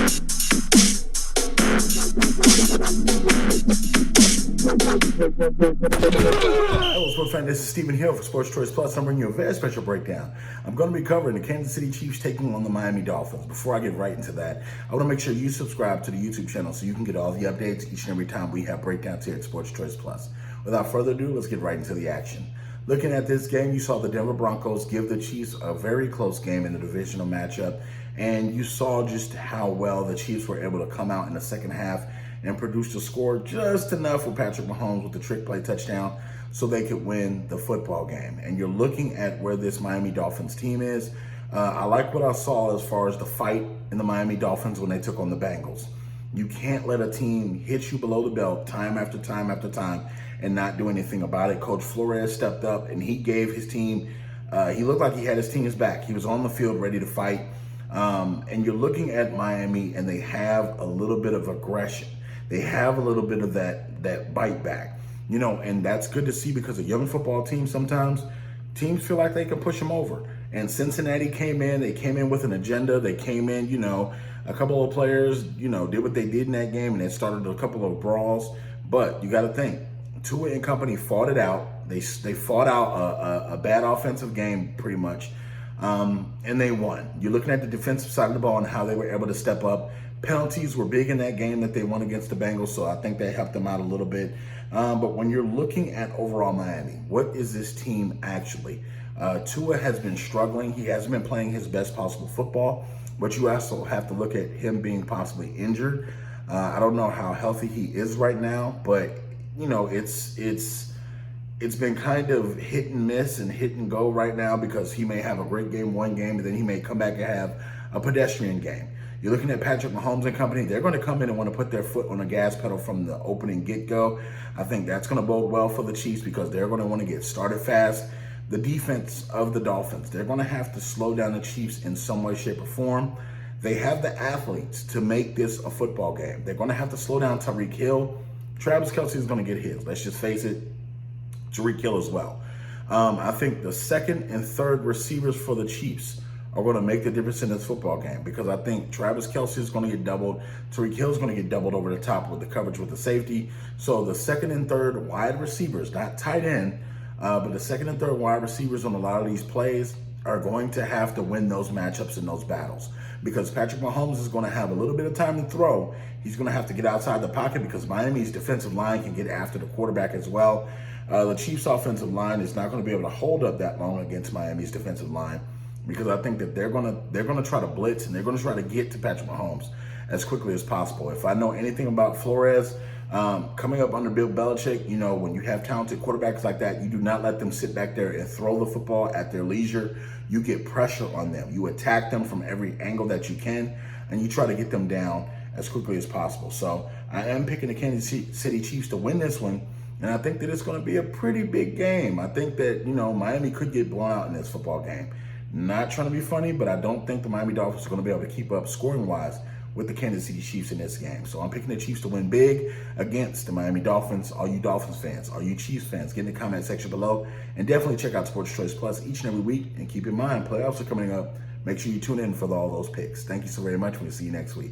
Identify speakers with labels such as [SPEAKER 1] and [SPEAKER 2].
[SPEAKER 1] Hello, sports fan. This is Stephen Hill for Sports Choice Plus. I'm bringing you a very special breakdown. I'm going to be covering the Kansas City Chiefs taking on the Miami Dolphins. Before I get right into that, I want to make sure you subscribe to the YouTube channel so you can get all the updates each and every time we have breakdowns here at Sports Choice Plus. Without further ado, let's get right into the action. Looking at this game, you saw the Denver Broncos give the Chiefs a very close game in the divisional matchup, and you saw just how well the Chiefs were able to come out in the second half and produce a score just enough with Patrick Mahomes with the trick play touchdown so they could win the football game. And you're looking at where this Miami Dolphins team is. I like what I saw as far as the fight in the Miami Dolphins when they took on the Bengals. You can't let a team hit you below the belt time after time after time and not do anything about it. Coach Flores stepped up and he gave his team, he looked like he had his team's back. He was on the field ready to fight. And you're looking at Miami and they have a little bit of aggression. They have a little bit of that bite back, you know, and that's good to see because a young football team, sometimes teams feel like they can push them over. And Cincinnati came in, they came in with an agenda. They came in, you know, a couple of players, you know, did what they did in that game and it started a couple of brawls. But you got to think, Tua and company fought it out. They fought out a bad offensive game pretty much, and they won. You're looking at the defensive side of the ball and how they were able to step up. Penalties were big in that game that they won against the Bengals, so I think they helped them out a little bit. But when you're looking at overall Miami, what is this team actually? Tua has been struggling. He hasn't been playing his best possible football, but you also have to look at him being possibly injured. I don't know how healthy he is right now, but you know, it's been kind of hit and miss and hit and go right now because he may have a great game one game, and then he may come back and have a pedestrian game. You're looking at Patrick Mahomes and company. They're going to come in and want to put their foot on the gas pedal from the opening get-go. I think that's going to bode well for the Chiefs because they're going to want to get started fast. The defense of the Dolphins, they're going to have to slow down the Chiefs in some way, shape, or form. They have the athletes to make this a football game. They're going to have to slow down Tyreek Hill. Travis Kelce is going to get his. Let's just face it, Tyreek Hill as well. I think the second and third receivers for the Chiefs are going to make the difference in this football game because I think Travis Kelce is going to get doubled. Tyreek Hill is going to get doubled over the top with the coverage with the safety. So the second and third wide receivers, not tight end, but the second and third wide receivers on a lot of these plays are going to have to win those matchups and those battles because Patrick Mahomes is going to have a little bit of time to throw. He's going to have to get outside the pocket because Miami's defensive line can get after the quarterback as well. The Chiefs' offensive line is not going to be able to hold up that long against Miami's defensive line because I think that they're going to try to blitz and they're going to try to get to Patrick Mahomes as quickly as possible. If I know anything about Flores, coming up under Bill Belichick, you know, when you have talented quarterbacks like that, you do not let them sit back there and throw the football at their leisure. You get pressure on them. You attack them from every angle that you can, and you try to get them down as quickly as possible. So I am picking the Kansas City Chiefs to win this one, and I think that it's going to be a pretty big game. I think that, you know, Miami could get blown out in this football game. Not trying to be funny, but I don't think the Miami Dolphins are going to be able to keep up scoring-wise with the Kansas City Chiefs in this game. So I'm picking the Chiefs to win big against the Miami Dolphins. All you Dolphins fans, all you Chiefs fans, get in the comment section below. And definitely check out Sports Choice Plus each and every week. And keep in mind, playoffs are coming up. Make sure you tune in for all those picks. Thank you so very much. We'll see you next week.